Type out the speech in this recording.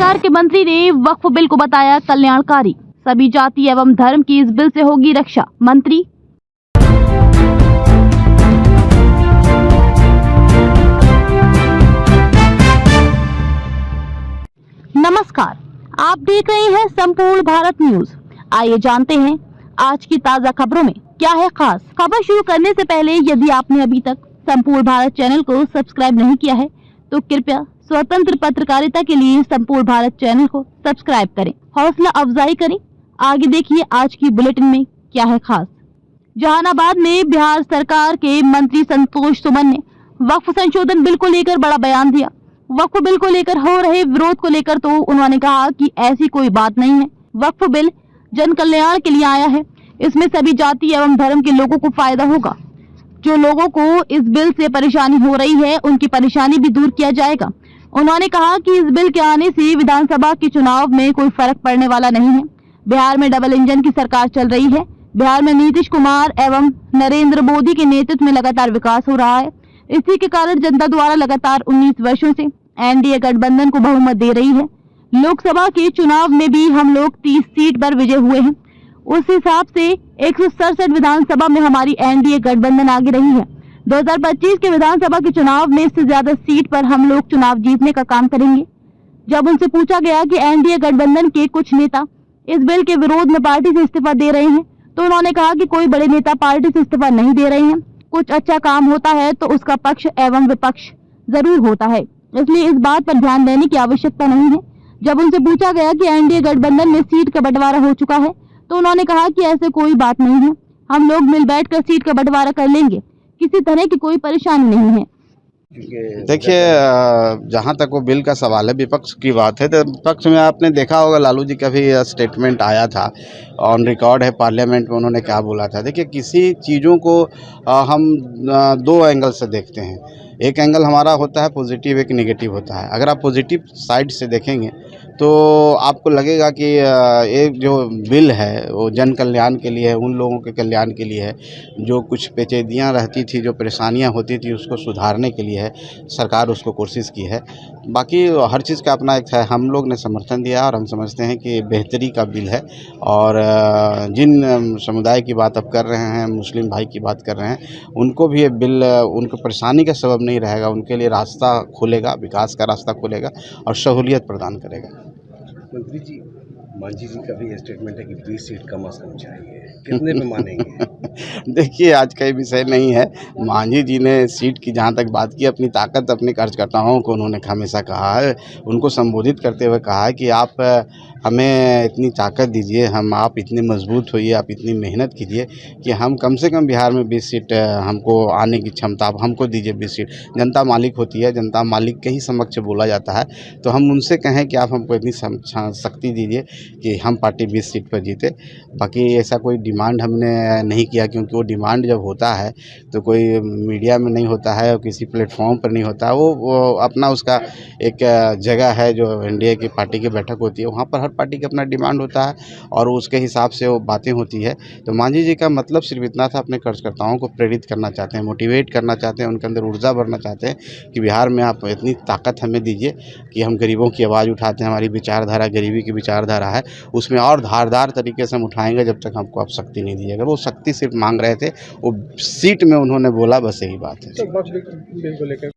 सरकार के मंत्री ने वक्फ बिल को बताया कल्याणकारी। सभी जाति एवं धर्म की इस बिल से होगी रक्षा। मंत्री नमस्कार, आप देख रहे हैं संपूर्ण भारत न्यूज। आइए जानते हैं आज की ताजा खबरों में क्या है खास। खबर शुरू करने से पहले यदि आपने अभी तक संपूर्ण भारत चैनल को सब्सक्राइब नहीं किया है तो कृपया स्वतंत्र पत्रकारिता के लिए संपूर्ण भारत चैनल को सब्सक्राइब करें, हौसला अफजाई करें। आगे देखिए आज की बुलेटिन में क्या है खास। जहानाबाद में बिहार सरकार के मंत्री संतोष सुमन ने वक्फ संशोधन बिल को लेकर बड़ा बयान दिया। वक्फ बिल को लेकर हो रहे विरोध को लेकर तो उन्होंने कहा कि ऐसी कोई बात नहीं है, वक्फ बिल जन कल्याण के लिए आया है। इसमें सभी जाति एवं धर्म के लोगों को फायदा होगा। जो लोगों को इस बिल से परेशानी हो रही है उनकी परेशानी भी दूर किया जाएगा। उन्होंने कहा कि इस बिल के आने से विधानसभा के चुनाव में कोई फर्क पड़ने वाला नहीं है। बिहार में डबल इंजन की सरकार चल रही है। बिहार में नीतीश कुमार एवं नरेंद्र मोदी के नेतृत्व में लगातार विकास हो रहा है। इसी के कारण जनता द्वारा लगातार 19 वर्षों से एनडीए गठबंधन को बहुमत दे रही है। लोकसभा के चुनाव में भी हम लोग 30 सीट पर विजय हुए हैं। उस हिसाब से 167 विधानसभा में हमारी एनडीए गठबंधन आगे रही है। 2025 के विधानसभा के चुनाव में इससे ज्यादा सीट पर हम लोग चुनाव जीतने का काम करेंगे। जब उनसे पूछा गया कि एनडीए गठबंधन के कुछ नेता इस बिल के विरोध में पार्टी से इस्तीफा दे रहे हैं तो उन्होंने कहा कि कोई बड़े नेता पार्टी से इस्तीफा नहीं दे रहे हैं। कुछ अच्छा काम होता है तो उसका पक्ष एवं विपक्ष जरूर होता है, इसलिए इस बात पर ध्यान देने की आवश्यकता नहीं है। जब उनसे पूछा गया कि एनडीए गठबंधन में सीट का बंटवारा हो चुका है तो उन्होंने कहा कि ऐसे कोई बात नहीं है, हम लोग मिल बैठकर सीट का बंटवारा कर लेंगे, किसी तरह की कोई परेशानी नहीं है। देखिए, जहाँ तक वो बिल का सवाल है, विपक्ष की बात है तो विपक्ष में आपने देखा होगा लालू जी का भी स्टेटमेंट आया था, ऑन रिकॉर्ड है पार्लियामेंट में, उन्होंने क्या बोला था। देखिए, किसी चीज़ों को हम दो एंगल से देखते हैं। एक एंगल हमारा होता है पॉजिटिव, एक नेगेटिव होता है। अगर आप पॉजिटिव साइड से देखेंगे तो आपको लगेगा कि एक जो बिल है वो जन कल्याण के लिए है, उन लोगों के कल्याण के लिए है जो कुछ पेचीदियाँ रहती थी, जो परेशानियाँ होती थी, उसको सुधारने के लिए है। सरकार उसको कोशिश की है। बाकी हर चीज़ का अपना एक है, हम लोग ने समर्थन दिया और हम समझते हैं कि बेहतरी का बिल है। और जिन समुदाय की बात आप कर रहे हैं, मुस्लिम भाई की बात कर रहे हैं, उनको भी ये बिल उनको परेशानी का सबब नहीं रहेगा, उनके लिए रास्ता खोलेगा, विकास का रास्ता खोलेगा और सहूलियत प्रदान करेगा। मंत्री जी, मांझी जी का भी स्टेटमेंट है कि 20 सीट कम से कम चाहिए, कितने पे मानेंगे? देखिए, आज का ये विषय नहीं है। मांझी जी ने सीट की जहाँ तक बात की, अपनी ताकत अपने कार्यकर्ताओं को उन्होंने हमेशा कहा है, उनको संबोधित करते हुए कहा है कि आप हमें इतनी ताकत दीजिए, आप इतने मजबूत होइए, आप इतनी मेहनत कीजिए कि हम कम से कम बिहार में 20 सीट हमको आने की क्षमता, आप हमको दीजिए 20 सीट। जनता मालिक होती है, जनता मालिक के ही समक्ष बोला जाता है, तो हम उनसे कहें कि आप हमको इतनी शक्ति दीजिए कि हम पार्टी 20 सीट पर जीते। बाकी ऐसा कोई डिमांड हमने नहीं किया, क्योंकि वो डिमांड जब होता है तो कोई मीडिया में नहीं होता है और किसी प्लेटफॉर्म पर नहीं होता है। वो अपना उसका एक जगह है जो एनडीए की पार्टी की बैठक होती है, वहाँ पर हर पार्टी का अपना डिमांड होता है और उसके हिसाब से वो बातें होती है। तो मांझी जी का मतलब सिर्फ इतना था, अपने कार्यकर्ताओं को प्रेरित करना चाहते हैं, मोटिवेट करना चाहते हैं, उनके अंदर ऊर्जा भरना चाहते हैं कि बिहार में आप इतनी ताकत हमें दीजिए कि हम गरीबों की आवाज़ उठाते हैं। हमारी विचारधारा गरीबी की विचारधारा है, उसमें और धारदार तरीके से हम उठाएंगे जब तक हमको आप शक्ति नहीं दीजिएगा। वो शक्ति सिर्फ मांग रहे थे, वो सीट में उन्होंने बोला, बस यही बात है।